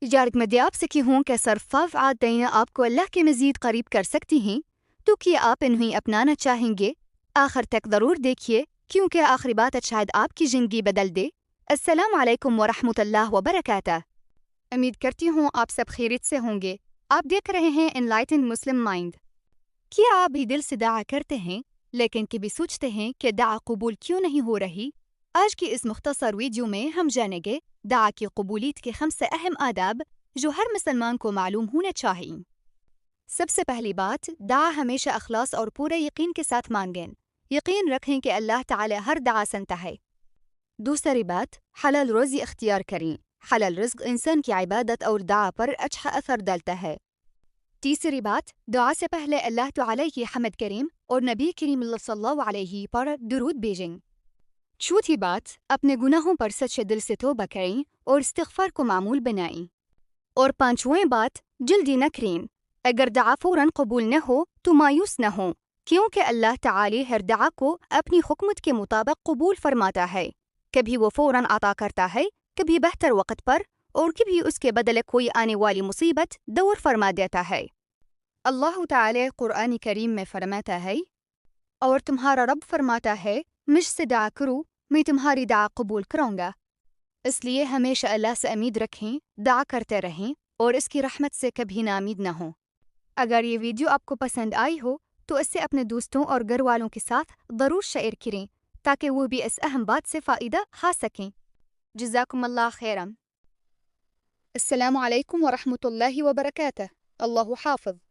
جارک میں آپ سے کی ہوں کہ صرف عادتیں آپ کو اللہ کے مزید قریب کر سکتی ہیں، تو کیا آپ انہیں اپنانا چاہیں گے؟ آخر تک ضرور دیکھیے، کیونکہ آخری بات شاید آپ کی زندگی بدل دے۔ السلام علیکم ورحمۃ اللہ وبرکاتہ۔ امید کرتی ہوں آپ سب خیریت سے ہوں گے۔ آپ دیکھ رہے ہیں انلائٹن مسلم مائنڈ۔ کیا آپ بھی دل سے دعا کرتے ہیں لیکن کبھی سوچتے ہیں کہ دعا قبول کیوں نہیں ہو رہی؟ آج کی اس مختصر ویڈیو میں ہم جانیں گے دعا کی قبولیت کے 5 اہم آداب جو ہر مسلمان کو معلوم ہونے چاہئیں۔ سب سے پہلی بات، دعا ہمیشہ اخلاص اور پورے یقین کے ساتھ مانگیں۔ یقین رکھیں کہ اللہ تعالی ہر دعا سنتا ہے۔ دوسری بات، حلال روزی اختیار کریں۔ حلال رزق انسان کی عبادت اور دعا پر اچھا اثر ڈالتا ہے۔ تیسری بات، دعا سے پہلے اللہ تعالی کی حمد کریں اور نبی کریم صلی اللہ علیہ پر درود بھیجیں۔ چوتھی بات، اپنے گناہوں پر سچے دل سے توبہ کریں اور استغفار کو معمول بنائیں۔ اور پانچویں بات، جلدی نہ کریں۔ اگر دعا فوراً قبول نہ ہو تو مایوس نہ ہوں، کیونکہ اللہ تعالی ہر دعا کو اپنی حکمت کے مطابق قبول فرماتا ہے۔ کبھی وہ فوراً عطا کرتا ہے، کبھی بہتر وقت پر، اور کبھی اس کے بدلے کوئی آنے والی مصیبت دور فرما دیتا ہے۔ اللہ تعالی قرآن کریم میں فرماتا ہے، اور تمہارا رب فرماتا ہے، مجھ سے دعا کرو، میں تمہاری دعا قبول کروں گا۔ اس لیے ہمیشہ اللہ سے امید رکھیں، دعا کرتے رہیں اور اس کی رحمت سے کبھی ناامید نہ ہوں۔ اگر یہ ویڈیو آپ کو پسند آئی ہو تو اس سے اپنے دوستوں اور گھر والوں کے ساتھ ضرور شیئر کریں تاکہ وہ بھی اس اہم بات سے فائدہ اٹھا سکیں۔ جزاکم اللہ خیرا۔ السلام علیکم ورحمۃ اللہ وبرکاتہ۔ اللہ حافظ۔